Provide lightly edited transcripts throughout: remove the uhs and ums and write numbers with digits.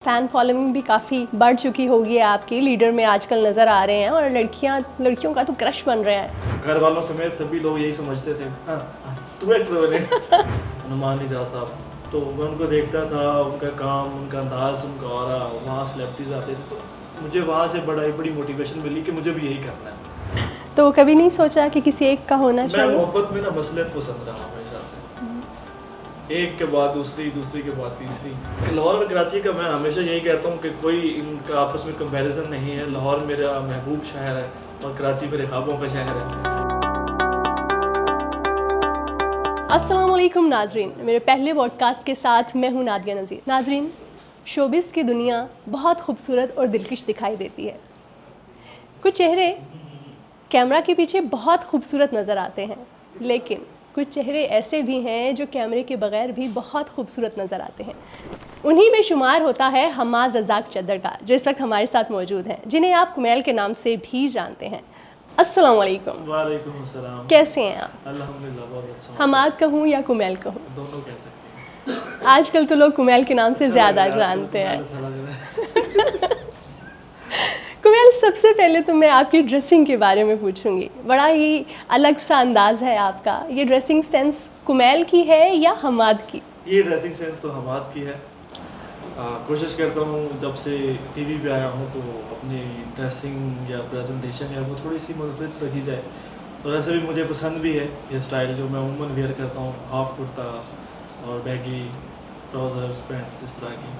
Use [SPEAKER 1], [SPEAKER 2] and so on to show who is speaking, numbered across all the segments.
[SPEAKER 1] Fan following भी काफ़ी बढ़ चुकी होगी आपकी, लीडर में आजकल नज़र आ रहे हैं और लड़कियों का तो क्रश बन रहे हैं।
[SPEAKER 2] घर वालों समेत सभी लोग यही समझते थे तू एक्टर बने हनुमान निजा साहब। तो मैं उनको देखता था, उनका काम, उनका अंदाज, उनका ऑरा, वहाँ सेलिब्रिटीज आते थे, तो मुझे वहाँ से बड़ी मोटिवेशन मिली कि मुझे भी यही करना है।
[SPEAKER 1] तो कभी नहीं सोचा कि किसी एक का होना
[SPEAKER 2] मैं
[SPEAKER 1] चाहिए?
[SPEAKER 2] मोहब्बत में ना मसलियत पसंद रहा हमेशा से, एक के बाद दूसरी, दूसरी के बाद तीसरी। लाहौर और कराची का मैं हमेशा यही कहता हूँ कि कोई इनका आपस में कंपैरिजन नहीं है। लाहौर मेरा महबूब शहर है और कराची मेरे ख्वाबों का शहर है।
[SPEAKER 1] अस्सलाम वालेकुम नाजरीन, मेरे पहले पॉडकास्ट के साथ मैं हूँ नादिया नज़ीर। नाजरीन, शोबिज़ की दुनिया बहुत खूबसूरत और दिलकश दिखाई देती है। कुछ चेहरे कैमरा के पीछे बहुत खूबसूरत नज़र आते हैं, लेकिन कुछ चेहरे ऐसे भी हैं जो कैमरे के बगैर भी बहुत खूबसूरत नज़र आते हैं। उन्हीं में शुमार होता है हमाद रज़ाक चद्दर का, जो इस वक्त हमारे साथ मौजूद हैं, जिन्हें आप कुमैल के नाम से भी जानते हैं। अस्सलाम वालेकुम।
[SPEAKER 2] वालेकुम अस्सलाम।
[SPEAKER 1] कैसे हैं आप?
[SPEAKER 2] अल्हम्दुलिल्लाह बहुत अच्छा।
[SPEAKER 1] हमाद कहूँ या कुमैल कहूँ?
[SPEAKER 2] दोनों कह सकते हैं।
[SPEAKER 1] आजकल तो लोग कुमैल के नाम से
[SPEAKER 2] अच्छा
[SPEAKER 1] ज़्यादा
[SPEAKER 2] लग रहा है,
[SPEAKER 1] जानते हैं।
[SPEAKER 2] अच्छा लग रहा है।
[SPEAKER 1] कुमैल, सबसे पहले तो मैं आपकी ड्रेसिंग के बारे में पूछूंगी। बड़ा ही अलग सा अंदाज़ है आपका। ये ड्रेसिंग सेंस कुमैल की है या हमाद की?
[SPEAKER 2] ये ड्रेसिंग सेंस तो हमाद की है। कोशिश करता हूँ जब से टीवी पे आया हूँ तो अपनी ड्रेसिंग या प्रेजेंटेशन या वो थोड़ी सी मुनफरद रखी जाए। और वैसे भी मुझे पसंद भी है ये स्टाइल जो मैं उमूमन वेयर करता हूँ, हाफ कुर्ता और बैगी ट्राउज़र्स, पैंट्स, इस तरह की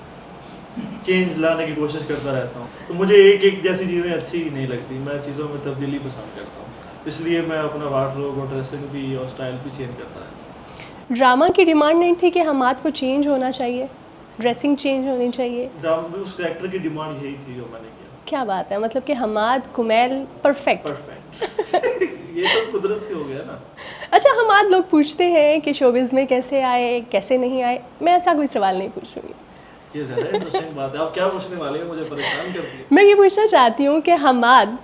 [SPEAKER 2] चेंज लाने की कोशिश करता रहता हूँ। तो मुझे एक एक जैसी चीज़ें अच्छी नहीं लगती, मैं चीज़ों में तब्दीली पसंद करता हूँ। इसलिए मैं अपना वार्डरोब और ड्रेसिंग भी और स्टाइल भी चेंज करता रहता हूँ।
[SPEAKER 1] ड्रामा की डिमांड नहीं थी कि हमाद को चेंज होना चाहिए, ड्रेसिंग चेंज होनी चाहिए?
[SPEAKER 2] उस कैरेक्टर की डिमांड यही थी जो मैंने किया।
[SPEAKER 1] क्या बात है, मतलब कि हमाद कुमैल परफेक्ट।
[SPEAKER 2] ये तो कुदरत से हो गया ना।
[SPEAKER 1] अच्छा, हमाद लोग पूछते हैं कि शोबिज़ में कैसे आए, कैसे नहीं आए। मैं ऐसा कोई सवाल नहीं पूछूंगी।
[SPEAKER 2] ये ज़्यादा इंटरेस्टिंग बात है। आप क्या पूछने वाले हैं, मुझे परेशान करती है।
[SPEAKER 1] मैं ये पूछना चाहती हूँ कि हमाद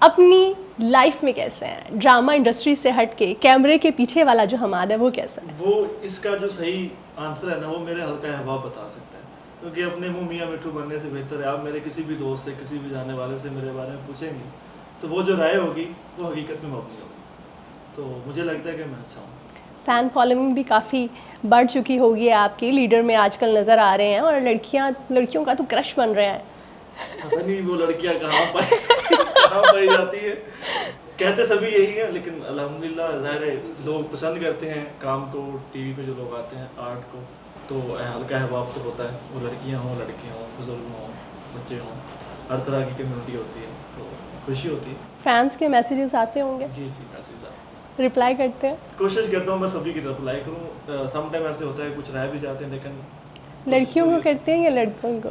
[SPEAKER 1] अपनी लाइफ में कैसे हैं, ड्रामा इंडस्ट्री से हट के कैमरे के पीछे वाला जो हमाद है वो कैसा है?
[SPEAKER 2] वो इसका जो सही आंसर है ना, वो मेरे हल्का अहबाब बता सकता है। क्योंकि अपने मुंह मियाँ मिट्ठू बनने से बेहतर है आप मेरे किसी भी दोस्त से, किसी भी जाने वाले से मेरे बारे में पूछेंगे तो वो जो राय होगी वो हकीकत में मबनी होगी। तो मुझे लगता है कि मैं अच्छा हूँ।
[SPEAKER 1] फ़ैन फॉलोइंग भी काफ़ी बढ़ चुकी होगी आपकी, लीडर में आजकल नज़र आ रहे हैं और लड़कियों का तो क्रश बन रहे हैं।
[SPEAKER 2] पता नहीं वो लड़कियां कहाँ पाई जाती है। कहते सभी यही है, लेकिन अल्हम्दुलिल्लाह ज़ाहिर है लोग पसंद करते हैं काम को, टीवी पे जो लोग आते हैं आर्ट को, तो हल्का अहबाब तो होता है। वो लड़कियां हों, लड़के हों, बुजुर्ग हों, बच्चे हों, हर तरह की कम्युनिटी होती है, तो खुशी होती है।
[SPEAKER 1] फैंस के मैसेजेस आते होंगे?
[SPEAKER 2] जी जी, मैसेज आता है।
[SPEAKER 1] रिप्लाई करते हैं?
[SPEAKER 2] कोशिश करता हूँ मैं सभी की रिप्लाई करूँ। सम टाइम ऐसे होता है कुछ रह भी जाते हैं, लेकिन
[SPEAKER 1] लड़कियों को करते हैं या लड़कों को?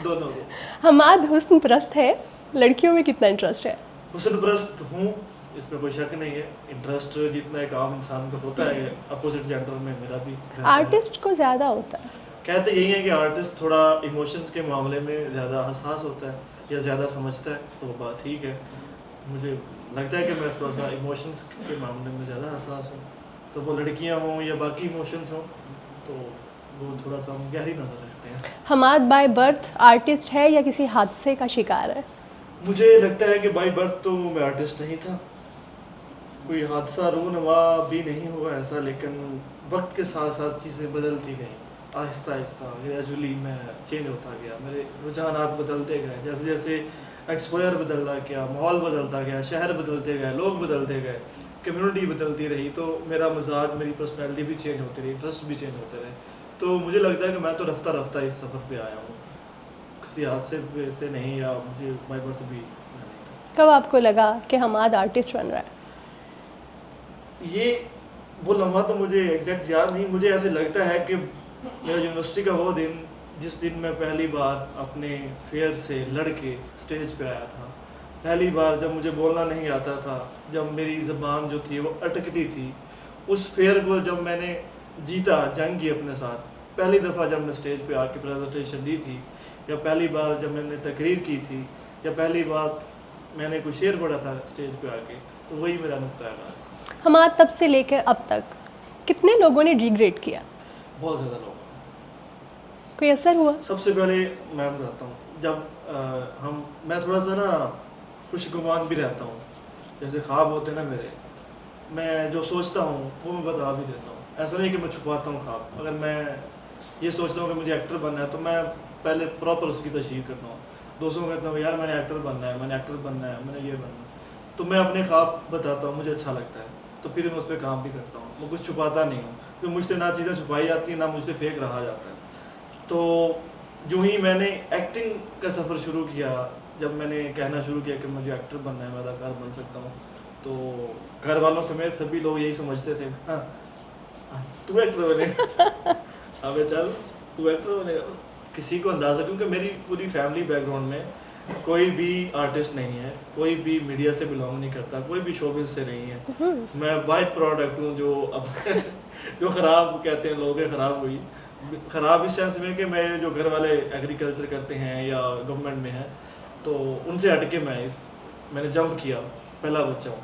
[SPEAKER 2] दोनों को।
[SPEAKER 1] हमाद हुस्न परस्त है, लड़कियों में कितना इंटरेस्ट है?
[SPEAKER 2] हुस्न परस्त हूँ, इसमें कोई शक नहीं है। इंटरेस्ट जितना एक आम इंसान को होता है अपोजिट जेंडर में, मेरा भी
[SPEAKER 1] आर्टिस्ट को ज़्यादा होता है।
[SPEAKER 2] कहते यही है कि आर्टिस्ट थोड़ा इमोशंस के मामले में ज़्यादा हसास होता है या ज़्यादा समझता है, तो बात ठीक है। मुझे लगता है कि मैं थोड़ा सा इमोशंस के मामले में ज़्यादा हसास हूँ। तो वो लड़कियाँ हों या बाकी इमोशंस हों तो वो थोड़ा सा गहरी नज़र रखते हैं।
[SPEAKER 1] हमाद बाय बर्थ आर्टिस्ट है या किसी हादसे का शिकार है?
[SPEAKER 2] मुझे लगता है कि बाय बर्थ तो मैं आर्टिस्ट नहीं था, कोई हादसा रूनवा भी नहीं हुआ ऐसा, लेकिन वक्त के साथ साथ चीज़ें बदलती गई, आहिस्ता आहिस्ता ग्रेजुअली मैं चेंज होता गया, मेरे रुझानात बदलते गए, जैसे जैसे एक्सपोजर बदलता गया, माहौल बदलता गया, शहर बदलते गए, लोग बदलते गए, कम्युनिटी बदलती रही, तो मेरा मिजाज, मेरी पर्सनैलिटी भी चेंज होती रही, इंटरेस्ट भी चेंज होते रहे। तो मुझे लगता है कि मैं तो रफ्ता रफ्ता इस सफ़र पे आया हूँ, किसी हादसे से नहीं, या मुझे बाय बर्थ भी नहीं था।
[SPEAKER 1] कब आपको लगा कि हमाद आर्टिस्ट बन रहा है?
[SPEAKER 2] ये वो लम्हा तो मुझे एग्जैक्ट याद नहीं। मुझे ऐसे लगता है कि मेरा यूनिवर्सिटी का वो दिन, जिस दिन मैं पहली बार अपने फेयर से लड़ के स्टेज पे आया था, पहली बार जब मुझे बोलना नहीं आता था, जब मेरी ज़बान जो थी वो अटकती थी, उस फेयर को जब मैंने जीता, जंग की अपने साथ, पहली दफ़ा जब मैं स्टेज पे आके प्रेजेंटेशन दी थी, या पहली बार जब मैंने तकरीर की थी, या पहली बार मैंने कोई शेर पढ़ा था स्टेज पे आके, तो वही मेरा नुक्ता आगाज़ था।
[SPEAKER 1] हमाद तब से लेकर अब तक कितने लोगों ने डिग्रेड किया?
[SPEAKER 2] बहुत ज़्यादा लोग,
[SPEAKER 1] कोई असर हुआ?
[SPEAKER 2] सबसे पहले मैं बताता हूँ, जब मैं थोड़ा सा ना खुशगुमान भी रहता हूँ, जैसे ख्वाब होते हैं ना मेरे, मैं जो सोचता हूँ वो मैं बता भी देता हूँ। ऐसा नहीं कि मैं छुपाता हूँ ख्वाब। अगर मैं ये सोचता हूँ कि मुझे एक्टर बनना है तो मैं पहले प्रॉपर उसकी तशहीर करता हूँ। दोस्तों को कहता हूँ यार मैंने एक्टर बनना है, मैंने एक्टर बनना है, मैंने ये बनना है, तो मैं अपने ख्वाब बताता हूँ, मुझे अच्छा लगता है, तो फिर मैं उस पर काम भी करता हूँ। मैं कुछ छुपाता नहीं हूँ, क्योंकि मुझसे ना चीज़ें छुपाई जाती हैं ना मुझसे फेक रहा जाता है। तो जो ही मैंने एक्टिंग का सफ़र शुरू किया, जब मैंने कहना शुरू किया कि मुझे एक्टर बनना है, मैं अदाकार बन सकता हूँ, तो घर वालों समेत सभी लोग यही समझते थे, हाँ तू एक्टर बनेगा, अबे चल तू एक्टर बनेगा। किसी को अंदाज़ा, क्योंकि मेरी पूरी फैमिली बैकग्राउंड में कोई भी आर्टिस्ट नहीं है, कोई भी मीडिया से बिलोंग नहीं करता, कोई भी शोबिज़ से नहीं है। मैं वाइड प्रोडक्ट हूँ जो अब जो ख़राब कहते हैं लोग, ख़राब हुई, ख़राब इस सेंस में कि मैं जो घर वाले एग्रीकल्चर करते हैं या गवर्नमेंट में है, तो उनसे हटके मैंने जंप किया, पहला बच्चा हूँ।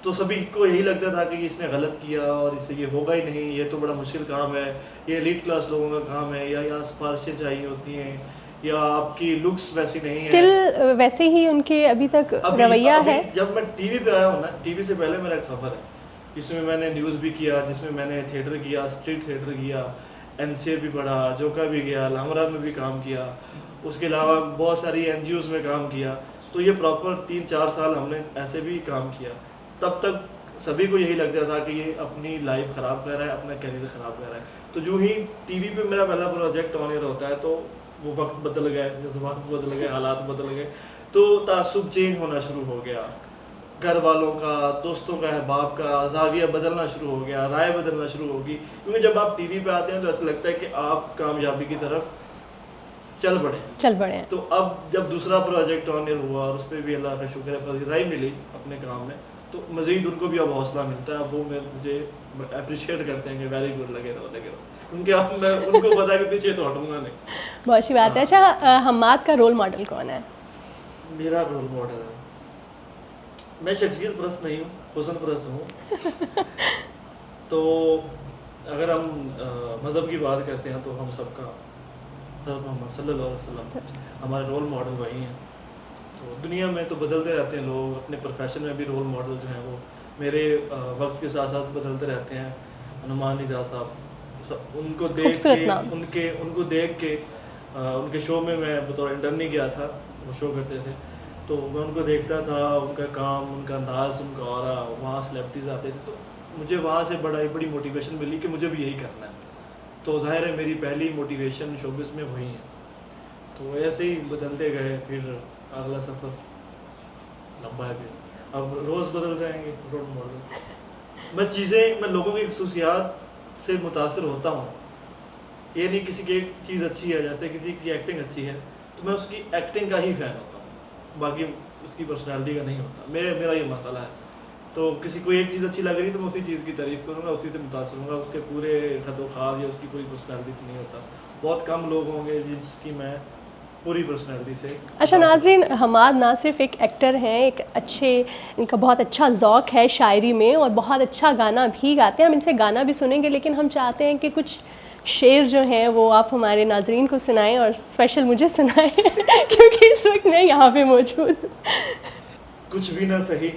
[SPEAKER 2] तो सभी को यही लगता था कि इसने गलत किया और इससे ये होगा ही नहीं, ये तो बड़ा मुश्किल काम है, ये एलीट क्लास लोगों का काम है, या यहाँ सिफारिशें चाहिए होती हैं, या आपकी लुक्स वैसी नहीं है।
[SPEAKER 1] स्टिल वैसे ही उनके अभी तक रवैया है।
[SPEAKER 2] जब मैं टीवी पे आया हूँ ना, टीवी से पहले मेरा एक सफ़र है जिसमें मैंने न्यूज़ भी किया, जिसमें मैंने थिएटर किया, स्ट्रीट थिएटर किया, NCA भी पढ़ा, जोका भी गया, लामरा में भी काम किया, उसके अलावा बहुत सारी NGOs में काम किया। तो ये प्रॉपर 3-4 साल हमने ऐसे भी काम किया। तब तक सभी को यही लगता था कि ये अपनी लाइफ ख़राब कर रहा है, अपना करियर ख़राब कर रहा है। तो जो ही टीवी पे मेरा पहला प्रोजेक्ट ऑन एयर होता है, तो वो वक्त बदल गए, जज्बात बदल गए, हालात बदल गए, तो तासुब चेंज होना शुरू हो गया। घर वालों का, दोस्तों का, अहबाब का ज़ाविया बदलना शुरू हो गया, राय बदलना शुरू होगी। क्योंकि जब आप टीवी पे आते हैं तो ऐसा लगता है कि आप कामयाबी की तरफ चल बढ़े हैं। तो अब जब दूसरा प्रोजेक्ट ऑन एयर हुआ और उस पर भी अल्लाह का शुक्र है पजीराई मिली अपने काम में, तो मज़ीद उनको भी अब हौसला मिलता है। वो मुझे अप्रिशिएट करते हैं कि वेरी गुड, लगे रहो। उनके अब मैं उनको पता है कि पीछे तो हटूंगा नहीं।
[SPEAKER 1] बहुत अच्छी बात है। अच्छा, हम्माद का रोल मॉडल कौन है?
[SPEAKER 2] मेरा रोल मॉडल है, मैं शख्सियत परस्त नहीं हूँ, हुस्न परस्त हूँ। तो अगर हम मज़हब की बात करते हैं तो हम सबका हज़रत मोहम्मद सल्लल्लाहु अलैहि वसल्लम हमारे रोल मॉडल वही हैं। तो दुनिया में तो बदलते रहते हैं लोग, अपने प्रोफेशन में भी रोल मॉडल जो हैं वो मेरे वक्त के साथ साथ बदलते रहते हैं। हनुमान निज़ार साहब, उनको देख के उनके शो में मैं बतौर इंटर्नी गया था, वो शो करते थे, तो मैं उनको देखता था, उनका काम, उनका अंदाज़, उनका ऑरा, वहाँ सेलिब्रिटीज़ आते थे, तो मुझे वहाँ से बड़ी मोटिवेशन मिली कि मुझे भी यही करना है। तो ज़ाहिर है मेरी पहली मोटिवेशन शोबिज़ में वही है। तो ऐसे ही बदलते गए, फिर अगला सफ़र लंबा है, फिर अब रोज़ बदल जाएंगे रोल मॉडल। मैं लोगों की खसूसियात से मुतासर होता हूँ। ये नहीं किसी की एक चीज़ अच्छी है, जैसे किसी की एक्टिंग अच्छी है तो मैं उसकी एक्टिंग का ही फ़ैन होता हूँ, बाकी उसकी पर्सनैलिटी का नहीं होता। मेरा ये मसला है। तो किसी को एक चीज़ अच्छी लग रही तो मैं उसी चीज़ की तारीफ़ करूँगा, उसी से मुतासर होऊंगा, उसके पूरे खदोखाल या उसकी पूरी पर्सनैलिटी से नहीं होता। बहुत कम लोग होंगे जिसकी मैं पूरी पर्सनैलिटी से।
[SPEAKER 1] अच्छा नाज़रीन, हम्माद ना सिर्फ एक एक्टर हैं, इनका बहुत अच्छा ज़ौक़ है शायरी में और बहुत अच्छा गाना भी गाते हैं। हम इनसे गाना भी सुनेंगे, लेकिन हम चाहते हैं कि कुछ शेर जो हैं वो आप हमारे नाज़रीन को सुनाएं और स्पेशल मुझे सुनाएं क्योंकि इस वक्त मैं यहाँ पे मौजूद हूँ।
[SPEAKER 2] कुछ भी ना सही,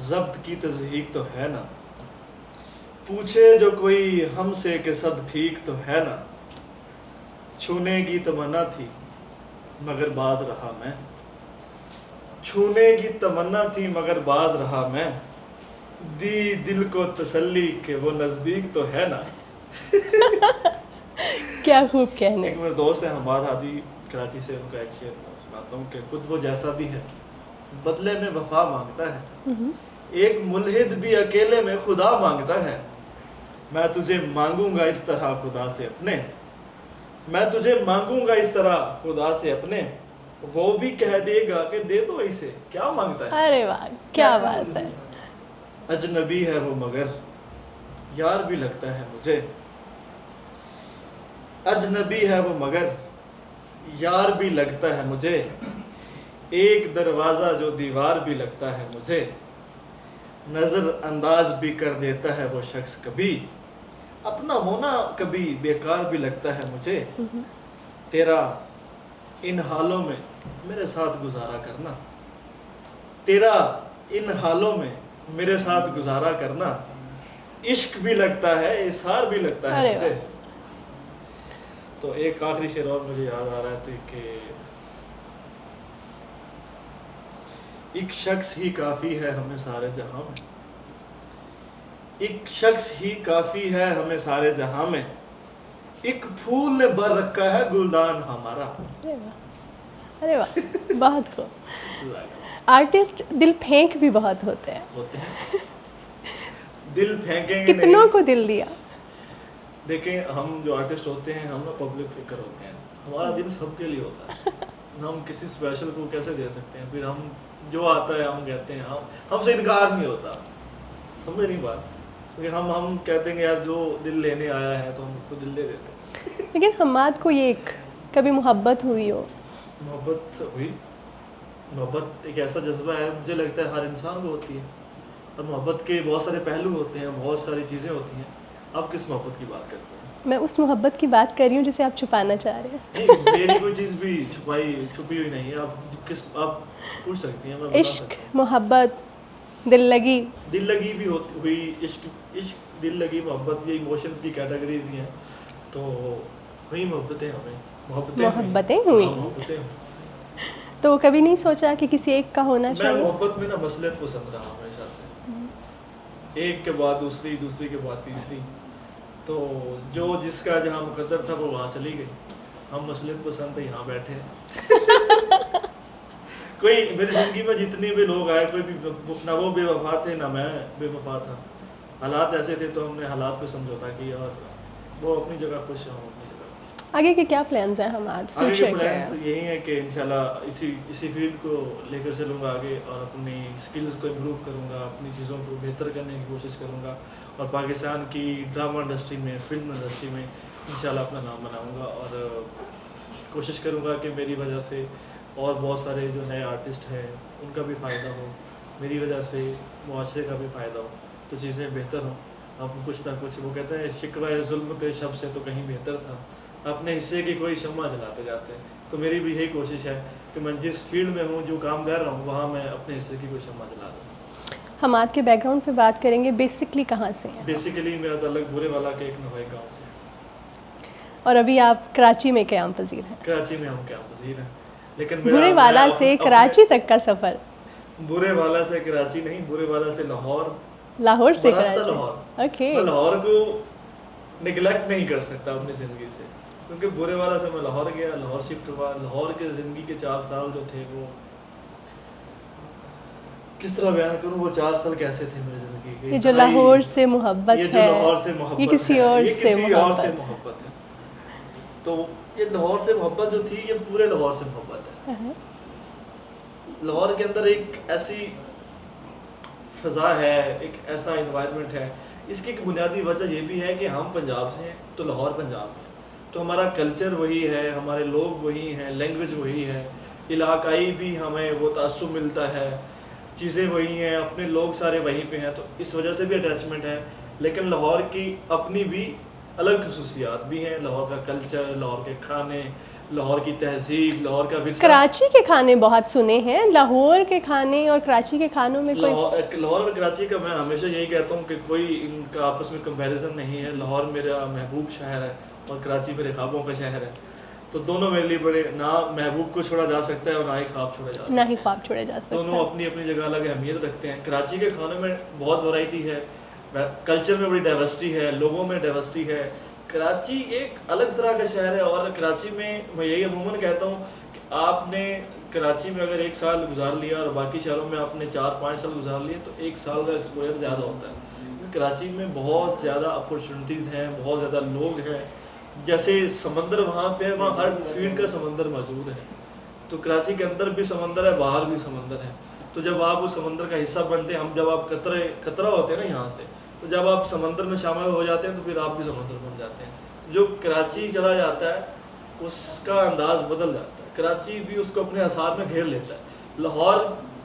[SPEAKER 2] ज़ब्त की तज़हीक तो है ना, पूछे जो कोई हमसे कि सब ठीक तो है ना, छूने की तमन्ना थी मगर बाज रहा मैं, छूने की तमन्ना थी मगर बाज रहा मैं, दी दिल को तसल्ली कि वो नज़दीक तो है ना।
[SPEAKER 1] क्या खूब कहने।
[SPEAKER 2] एक मेरे दोस्त है हमाद हादी कराची से, उनका एक शेर सुनाता हूँ कि खुद वो जैसा भी है बदले में वफा मांगता है, एक मुल्हिद भी अकेले में खुदा मांगता है, मैं तुझे मांगूंगा इस तरह खुदा से अपने, मैं तुझे मांगूंगा इस तरह खुदा से अपने, वो भी कह देगा कि दे दो इसे, क्या मांगता है।
[SPEAKER 1] अरे वाह, क्या बात है।
[SPEAKER 2] अजनबी है वो मगर यार भी लगता है मुझे, अजनबी है वो मगर यार भी लगता है मुझे, एक दरवाज़ा जो दीवार भी लगता है मुझे, नज़र अंदाज भी कर देता है वो शख्स कभी, अपना होना कभी बेकार भी लगता है मुझे, तेरा इन हालों में मेरे साथ गुजारा करना, तेरा इन हालों में मेरे साथ गुजारा करना, इश्क भी लगता है इशार भी लगता है
[SPEAKER 1] अरे
[SPEAKER 2] मुझे। तो एक आखिरी शेर और मुझे याद आ रहा है कि एक शख्स ही काफी है हमें सारे जहां में, एक शख्स ही काफी है हमें सारे जहां में, एक फूल ने भर रखा है गुलदान हमारा।
[SPEAKER 1] अरे वाह, अरे वाह, बहुत खूब। आर्टिस्ट दिल फेंक भी बहुत होते हैं,
[SPEAKER 2] होते हैं दिल फेंकेंगे
[SPEAKER 1] कितनों
[SPEAKER 2] नहीं।
[SPEAKER 1] को दिल दिया।
[SPEAKER 2] देखें, हम जो आर्टिस्ट होते हैं हम ना पब्लिक फिगर होते हैं, हमारा दिल सबके लिए होता है। हम किसी स्पेशल को कैसे दे सकते हैं? फिर हम जो आता है हम कहते हैं, हम हमसे इनकार नहीं होता, समझ नहीं बात। क्योंकि हम कहते हैं यार जो दिल लेने आया है तो हम उसको दिल दे देते हैं।
[SPEAKER 1] लेकिन हमाद को ये कभी मोहब्बत हुई हो?
[SPEAKER 2] मोहब्बत हुई, मोहब्बत एक ऐसा जज्बा है, मुझे लगता है हर इंसान को होती है, और मोहब्बत के बहुत सारे पहलू होते हैं, बहुत सारी चीज़ें होती हैं। आप किस मोहब्बत की बात करते हैं?
[SPEAKER 1] मैं उस मोहब्बत की बात कर रही हूँ जिसे आप छुपाना चाह रहे हैं।
[SPEAKER 2] नहीं, मेरी कोई चीज़ भी छुपी हुई नहीं है। आप पूछ सकती हैं, मैं बता
[SPEAKER 1] इश्क,
[SPEAKER 2] सकता हूँ।
[SPEAKER 1] मोहब्बत, दिल लगी।
[SPEAKER 2] दिल लगी भी हुई, इश्क दिल लगी मोहब्बत, ये इमोशंस की कैटेगरीज ही हैं। तो वही मोहब्बतें हमें
[SPEAKER 1] मोहब्बतें हुई।
[SPEAKER 2] हाँ, मोहब्बतें हुई।
[SPEAKER 1] तो कभी नहीं सोचा कि किसी एक का होना
[SPEAKER 2] मैं
[SPEAKER 1] चाहिए?
[SPEAKER 2] मोहब्बत में ना मसलियत पसंद रहा हमेशा से, एक के बाद दूसरी, दूसरी के बाद तीसरी। तो जो जिसका जहाँ मुकद्दर था वो वहाँ चली गई। हम मसलियत पसंद थे, यहाँ बैठे हैं। कोई मेरी जिंदगी में जितने भी लोग आए, कोई भी ना वो बेवफा थे ना मैं बेवफा था। हालात ऐसे थे तो हमने हालात पे समझौता किया, और वो अपनी जगह खुश है, हम अपनी जगह।
[SPEAKER 1] आगे के क्या प्लान्स हैं हमारे
[SPEAKER 2] आगे के
[SPEAKER 1] फ्यूचर
[SPEAKER 2] प्लान्स
[SPEAKER 1] के?
[SPEAKER 2] यही है कि इंशाल्लाह इसी फील्ड को लेकर चलूँगा आगे, और अपनी स्किल्स को इम्प्रूव करूँगा, अपनी चीज़ों को बेहतर करने की कोशिश करूँगा, और पाकिस्तान की ड्रामा इंडस्ट्री में, फिल्म इंडस्ट्री में इंशाल्लाह अपना नाम बनाऊँगा। और कोशिश करूँगा कि मेरी वजह से और बहुत सारे जो नए आर्टिस्ट हैं उनका भी फ़ायदा हो, मेरी वजह से मुआशरे का भी फ़ायदा हो, तो चीज़ें बेहतर हों। अब कुछ ना कुछ, वो कहते हैं शिकवा जुल्म तो शब से तो कहीं बेहतर था, अपने हिस्से की कोई शम्मा जलाते जाते हैं। तो मेरी भी यही कोशिश है कि मैं जिस फील्ड में हूँ, जो काम कर रहा हूँ, वहाँ मैं अपने हिस्से की कोई शम्मा जला दूँ।
[SPEAKER 1] हमाद के बैकग्राउंड पे बात करेंगे, बेसिकली कहाँ से हैं?
[SPEAKER 2] बेसिकली मेरा ताल्लुक बुरेवाला के एक नवाई गाँव से है।
[SPEAKER 1] और अभी आप कराची में क़याम पज़ीर हैं।
[SPEAKER 2] कराची में हम क्या पज़ीर हैं, लेकिन
[SPEAKER 1] बुरेवाला से कराची तक का सफ़र?
[SPEAKER 2] बुरेवाला से कराची नहीं, बुरेवाला से लाहौर,
[SPEAKER 1] लाहौर से
[SPEAKER 2] बरास्ता
[SPEAKER 1] कराची।
[SPEAKER 2] लाहौर।
[SPEAKER 1] ओके।
[SPEAKER 2] मैं लाहौर को निगलेक्ट नहीं कर सकता अपनी ज़िंदगी से, क्योंकि बुरेवाला से मैं लाहौर गया, लाहौर शिफ्ट हुआ। लाहौर के ज़िंदगी के 4 साल जो थे, वो किस तरह बयान करूँ, वो 4 साल कैसे थे मेरी ज़िंदगी के।
[SPEAKER 1] ये जो लाहौर से मोहब्बत
[SPEAKER 2] ये
[SPEAKER 1] है,
[SPEAKER 2] जो लाहौर से मोहब्बत
[SPEAKER 1] ये किसी
[SPEAKER 2] है,
[SPEAKER 1] और
[SPEAKER 2] ये
[SPEAKER 1] से
[SPEAKER 2] किसी और से
[SPEAKER 1] मोहब्बत।
[SPEAKER 2] मोहब्बत है। तो ये लाहौर से मोहब्बत जो थी, ये पूरे लाहौर से मोहब्बत है। लाहौर के अंदर एक ऐसी फ़ज़ा है, एक ऐसा इन्वायरमेंट है। इसकी एक बुनियादी वजह ये भी है कि हम पंजाब से हैं, तो लाहौर पंजाब है, तो हमारा कल्चर वही है, हमारे लोग वही हैं, लैंग्वेज वही है, इलाकाई भी हमें वो तासुब मिलता है, चीज़ें वही हैं, अपने लोग सारे वहीं पे हैं, तो इस वजह से भी अटैचमेंट है। लेकिन लाहौर की अपनी भी अलग खसूसियात भी हैं, लाहौर का कल्चर, लाहौर के खाने, लाहौर की तहजीब, लाहौर का विरसा।
[SPEAKER 1] कराची के खाने बहुत सुने हैं, लाहौर के खाने और कराची के खानों में कोई?
[SPEAKER 2] लाहौर और कराची का मैं हमेशा यही कहता हूँ कि कोई इनका आपस में कंपैरिजन नहीं है। लाहौर मेरा महबूब शहर है और कराची मेरे ख्वाबों का शहर है, तो दोनों मेरे लिए बड़े, ना महबूब को छोड़ा जा सकता है और ना ही ख्वाब छोड़ा जा सकता
[SPEAKER 1] ना
[SPEAKER 2] है।
[SPEAKER 1] ही ख्वाब छोड़ा जा सकता
[SPEAKER 2] दोनों
[SPEAKER 1] है।
[SPEAKER 2] अपनी अपनी जगह अलग अहमियत रखते हैं। कराची के खाने में बहुत वैरायटी है, कल्चर में बड़ी डाइवर्सिटी है, लोगों में डाइवर्सिटी है। कराची एक अलग तरह का शहर है, और कराची में मैं यही अमूमन कहता हूँ कि आपने कराची में अगर 1 साल गुजार लिया और बाकी शहरों में आपने 4-5 साल गुजार लिए, तो 1 साल का एक्सपोजर ज़्यादा होता है। क्योंकि कराची में बहुत ज़्यादा अपॉर्चुनिटीज़ हैं, बहुत ज़्यादा लोग हैं। जैसे समंदर वहाँ पे है, वहाँ हर फील्ड का समंदर मौजूद है। तो कराची के अंदर भी समंदर है, बाहर भी समंदर है। तो जब आप उस समंदर का हिस्सा बनते हैं, हम जब आप कतरा होते हैं ना यहाँ से, तो जब आप समंदर में शामिल हो जाते हैं तो फिर आप भी समंदर बन जाते हैं। तो जो कराची चला जाता है उसका अंदाज बदल जाता है, कराची भी उसको अपने हिसाब में घेर लेता है। लाहौर,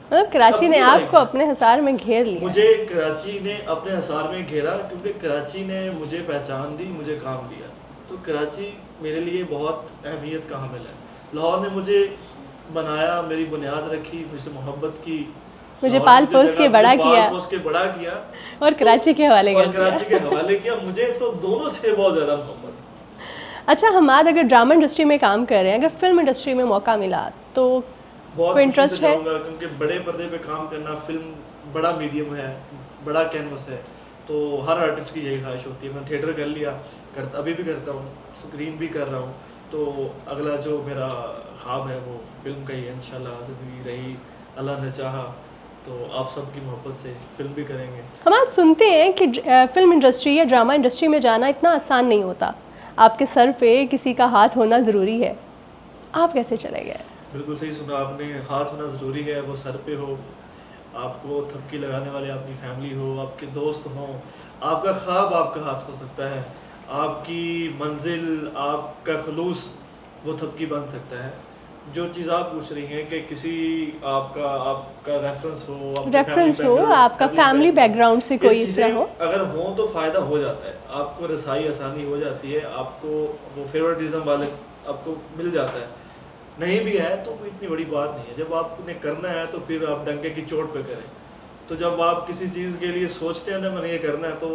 [SPEAKER 1] मतलब कराची ने
[SPEAKER 2] अपनी
[SPEAKER 1] आपको अपने हिसार में घेर लिया।
[SPEAKER 2] मुझे कराची ने अपने हिसार में घेरा, क्योंकि कराची ने मुझे पहचान दी, मुझे काम दिया। तो कराची मेरे लिए बहुत अहमियत का हामिल है। लाहौर ने मुझे बनाया, मेरी बुनियाद रखी, मुझसे मोहब्बत की,
[SPEAKER 1] मुझे
[SPEAKER 2] लाहौर
[SPEAKER 1] पाल
[SPEAKER 2] ने
[SPEAKER 1] पोस के बड़ा किया
[SPEAKER 2] पाल पोस के बड़ा किया
[SPEAKER 1] और कराची के हवाले
[SPEAKER 2] और
[SPEAKER 1] कर
[SPEAKER 2] कराची
[SPEAKER 1] दिया।
[SPEAKER 2] के हवाले किया। मुझे तो दोनों से बहुत ज़्यादा मोहब्बत है।
[SPEAKER 1] अच्छा हमाद, अगर ड्रामा इंडस्ट्री में काम कर रहे हैं, अगर फिल्म इंडस्ट्री में मौका मिला तो
[SPEAKER 2] बहुत
[SPEAKER 1] कोई
[SPEAKER 2] खुशी से
[SPEAKER 1] इंटरेस्ट है?
[SPEAKER 2] जाऊंगा, क्योंकि बड़े पर्दे पे काम करना, फिल्म बड़ा मीडियम है, बड़ा कैनवस है, तो हर आर्टिस्ट की यही ख्वाहिश होती है। मैं थिएटर कर लिया, अभी भी करता हूँ, स्क्रीन भी कर रहा हूँ, तो अगला जो मेरा ख्वाब है वो फिल्म का ही है। इंशाल्लाह ज़िंदगी रही, अल्लाह ने चाहा तो आप सबकी मोहब्बत से फिल्म भी करेंगे।
[SPEAKER 1] हम आज सुनते हैं कि फिल्म इंडस्ट्री या ड्रामा इंडस्ट्री में जाना इतना आसान नहीं होता, आपके सर पे किसी का हाथ होना ज़रूरी है, आप कैसे चले गए?
[SPEAKER 2] बिल्कुल सही सुना आपने, हाथ होना ज़रूरी है, वो सर पे हो, आपको थपकी लगाने वाले आपकी फैमिली हो, आपके दोस्त हों, आपका ख्वाब आपका हाथ हो सकता है, आपकी मंजिल, आपका खलूस वो थपकी बन सकता है। जो चीज़ आप पूछ रही हैं कि किसी आपका रेफरेंस हो,
[SPEAKER 1] आपका फैमिली बैकग्राउंड से कोई इससे हो,
[SPEAKER 2] अगर हो तो फ़ायदा हो जाता है, आपको रसाई आसानी हो जाती है, आपको वो फेवरेटिज्म वाले आपको मिल जाता है। नहीं भी है तो कोई इतनी बड़ी बात नहीं है, जब आपने करना है तो फिर आप डंके की चोट पे करें। तो जब आप किसी चीज़ के लिए सोचते हैं ना मैंने ये करना है, तो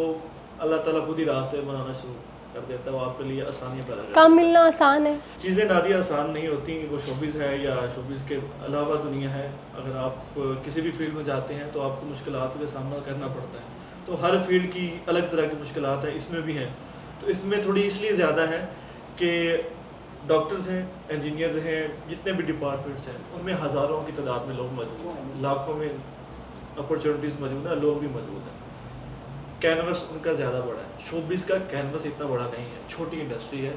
[SPEAKER 2] अल्लाह ताला खुद ही रास्ते बनाना शुरू कर देता है, वो आपके लिए आसानी पैदा कर
[SPEAKER 1] काम मिलना आसान है।
[SPEAKER 2] चीज़ें नादिया आसान नहीं होती, वो शोबिज़ है या शोबिज़ के अलावा दुनिया है। अगर आप किसी भी फील्ड में जाते हैं तो आपको मुश्किलात का सामना करना पड़ता है, तो हर फील्ड की अलग तरह की मुश्किलात हैं, इसमें भी हैं। तो इसमें थोड़ी इसलिए ज़्यादा है कि डॉक्टर्स हैं, इंजीनियर्स हैं, जितने भी डिपार्टमेंट्स हैं उनमें हज़ारों की तादाद में लोग मौजूद हैं, लाखों में अपॉर्चुनिटीज़ मौजूद हैं, लोग भी मौजूद हैं। कैनवस उनका ज़्यादा बड़ा है, शोबिज़ का कैनवस इतना बड़ा नहीं है, छोटी इंडस्ट्री है,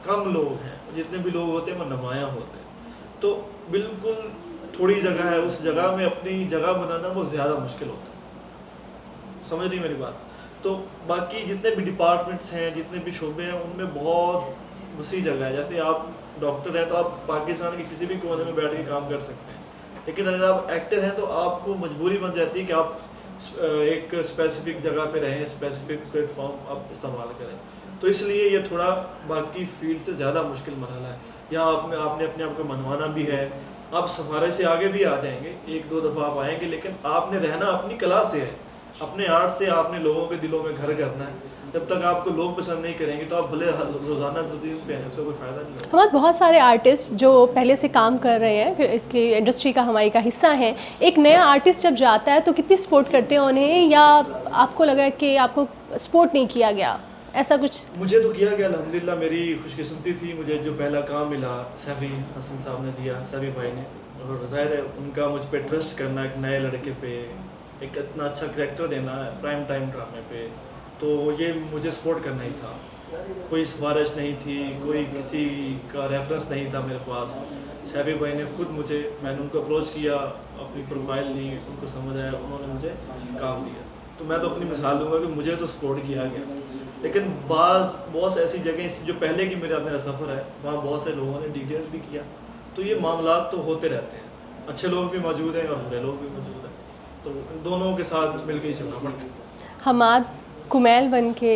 [SPEAKER 2] कम लोग हैं, जितने भी लोग होते हैं वो नुमायाँ होते हैं। तो बिल्कुल थोड़ी जगह है, उस जगह में अपनी जगह बनाना वो ज़्यादा मुश्किल होता है। समझ रही मेरी बात? तो बाकी जितने भी डिपार्टमेंट्स हैं, जितने भी शोबे हैं, उनमें बहुत वसी जगह है। जैसे आप डॉक्टर हैं तो आप पाकिस्तान के किसी भी कोने में बैठ के काम कर सकते हैं, लेकिन अगर आप एक्टर हैं तो आपको मजबूरी बन जाती है कि आप एक स्पेसिफिक जगह पे रहें, स्पेसिफिक प्लेटफॉर्म आप इस्तेमाल करें। तो इसलिए ये थोड़ा बाकी फील्ड से ज़्यादा मुश्किल मरहला है। यहाँ आपने अपने आप को मनवाना भी है, आप सफारे से आगे भी आ जाएंगे, एक दो दफ़ा आप आएंगे, लेकिन आपने रहना अपनी कला से है, अपने आर्ट से आपने लोगों के दिलों में घर करना है। जब तक आपको लोग पसंद नहीं करेंगे तो आप भले रोज़ाना ज़रूर पे हैं, उसका कोई फ़ायदा नहीं होगा।
[SPEAKER 1] हमारे बहुत सारे आर्टिस्ट जो पहले से काम कर रहे हैं, फिर इसकी इंडस्ट्री का हमारी का हिस्सा हैं, एक नया आर्टिस्ट जब जाता है तो कितनी सपोर्ट करते हैं उन्हें, या आपको लगा कि आपको सपोर्ट नहीं किया गया, ऐसा कुछ?
[SPEAKER 2] मुझे तो किया गया, अल्हम्दुलिल्लाह मेरी खुशकिस्मती थी, मुझे जो पहला काम मिला सैफी हसन साहब ने दिया, सैफी भाई ने, और ज़ाहिर है उनका मुझ पे ट्रस्ट करना, एक नए लड़के पे एक इतना अच्छा करैक्टर देना प्राइम टाइम ड्रामे पे, तो ये मुझे सपोर्ट करना ही था। कोई सिफारिश नहीं थी, कोई किसी का रेफरेंस नहीं था मेरे पास। सैफी भाई ने खुद मुझे, मैंने उनको अप्रोच किया, अपनी प्रोफाइल ली, उनको समझ आया, उन्होंने मुझे काम दिया। तो मैं तो अपनी मिसाल दूंगा कि मुझे तो सपोर्ट किया गया, लेकिन बहुत ऐसी जगह जो पहले की मेरा सफ़र है, वहाँ बहुत से लोगों ने डिटेल भी किया। तो ये मामला तो होते रहते हैं, अच्छे लोग भी मौजूद हैं और बुरे लोग भी मौजूद हैं, तो दोनों के साथ मिलकर ही चलना पड़ता है।
[SPEAKER 1] हमाद कुमैल बन के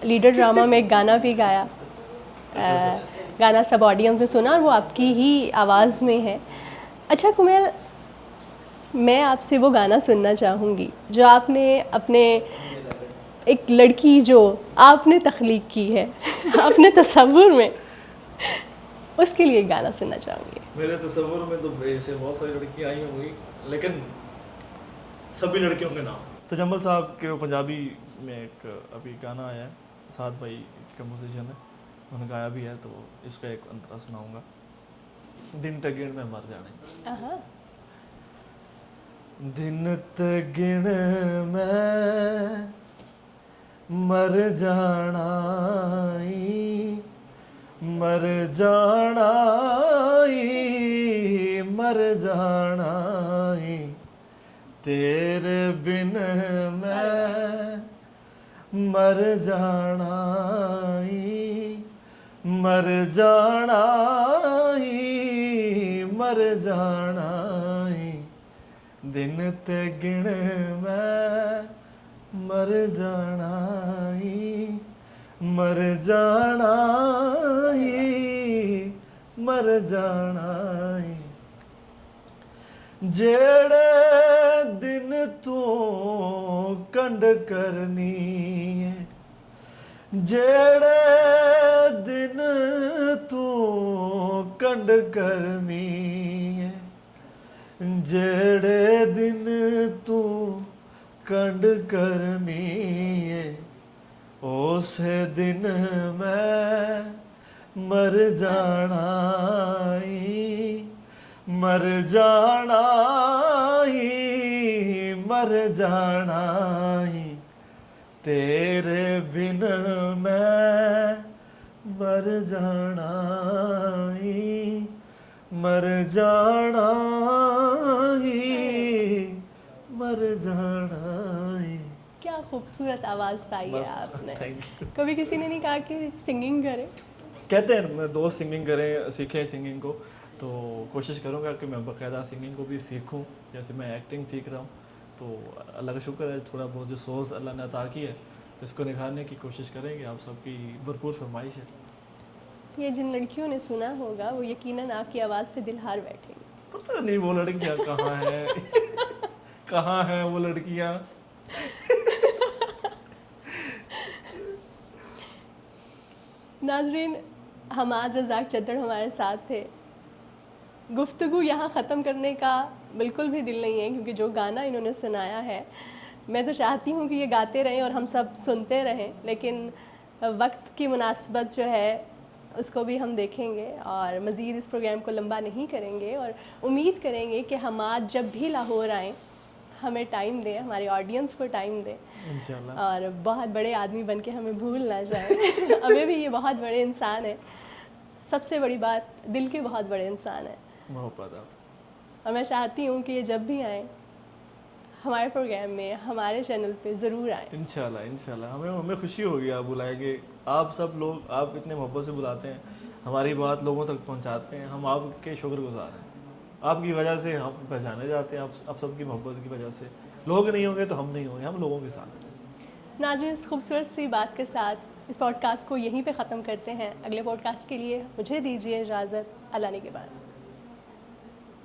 [SPEAKER 1] लीडर ड्रामा में एक गाना भी गाया, गाना सब ऑडियंस ने सुना और वो आपकी ही आवाज़ में है। अच्छा कुमैल, मैं आपसे वो गाना सुनना चाहूँगी जो आपने अपने एक लड़की जो आपने तख्लीक की है अपने तसव्वुर में, उसके लिए गाना सुनना चाहूँगी।
[SPEAKER 2] मेरे तसव्वुर में तो ऐसे बहुत सारी लड़कियाँ आई होंगी, लेकिन सभी लड़कियों के नाम। तजम्मल साहब के पंजाबी में एक अभी गाना आया है, साद भाई कंपोजिशन है, उन्होंने गाया भी है, तो इसका एक अंतरा सुनाऊंगा। दिन तक गिण में मर जाने, दिन तक गिण में मर जाना, मर जाना, मर जाना, तेरे बिन मैं मर जाना, मर जाना, मर जाना, दिन ते गिण मैं मर जाना, मर जाना ही मर जाना ही जेड़े दिन तू कंड करनी है जेड़े दिन तू कंड करनी है जेड़े दिन तू कंड करनी है उस दिन मैं मर जाना ही मर जाना ही मर जाना ही तेरे बिन मैं मर जाना ही मर जाना ही मर जाना ही।
[SPEAKER 1] क्या खूबसूरत आवाज़ पाई है
[SPEAKER 2] बस,
[SPEAKER 1] आपने।
[SPEAKER 2] thank you।
[SPEAKER 1] कभी किसी ने नहीं कहा कि सिंगिंग करें?
[SPEAKER 2] कहते हैं मेरे दोस्त सिंगिंग करें सीखें सिंगिंग को, तो कोशिश करूँगा कि मैं बाकायदा सिंगिंग को भी सीखूं, जैसे मैं एक्टिंग सीख रहा हूँ। तो अल्लाह का शुक्र है थोड़ा बहुत जो सोर्स अल्लाह ने अता की है इसको निखारने की कोशिश करेंगे। आप सबकी भरपूर फरमाइश है।
[SPEAKER 1] ये जिन लड़कियों ने सुना होगा वो यकीनन आपकी आवाज़ पे दिल हार बैठेंगी।
[SPEAKER 2] पता नहीं वो लड़कियाँ कहाँ हैं कहाँ हैं वो लड़कियाँ।
[SPEAKER 1] नाजरीन, हमाद रज़ाक चद्दड़ हमारे साथ थे। गुफ्तगू यहाँ ख़त्म करने का बिल्कुल भी दिल नहीं है, क्योंकि जो गाना इन्होंने सुनाया है मैं तो चाहती हूँ कि ये गाते रहें और हम सब सुनते रहें, लेकिन वक्त की मुनासबत जो है उसको भी हम देखेंगे और मज़ीद इस प्रोग्राम को लंबा नहीं करेंगे। और उम्मीद करेंगे कि हमाद जब भी लाहौर आएँ हमें टाइम दें, हमारे ऑडियंस को टाइम दें
[SPEAKER 2] इंशाल्लाह।
[SPEAKER 1] और बहुत बड़े आदमी बन के हमें भूल ना जाए। हमें भी ये बहुत बड़े इंसान है, सबसे बड़ी बात दिल के बहुत बड़े इंसान है।
[SPEAKER 2] मोहब्बत आप।
[SPEAKER 1] और मैं चाहती हूँ कि ये जब भी आएँ हमारे प्रोग्राम में, हमारे चैनल पे ज़रूर आएँ।
[SPEAKER 2] इंशाल्लाह इंशाल्लाह हमें हमें खुशी होगी आप बुलाएंगे। आप सब लोग आप इतने मोहब्बत से बुलाते हैं, हमारी बात लोगों तक पहुंचाते हैं, हम आपके शुक्रगुजार हैं। आपकी वजह से हम पहचाने जाते हैं, आप सबकी मोहब्बत की वजह से। लोग नहीं होंगे तो हम नहीं होंगे, हम लोगों के साथ हैं।
[SPEAKER 1] नाज़रीन, इस खूबसूरत सी बात के साथ इस पॉडकास्ट को यहीं पे ख़त्म करते हैं। अगले पॉडकास्ट के लिए मुझे दीजिए इजाज़त। अल्लाह ने के बाद।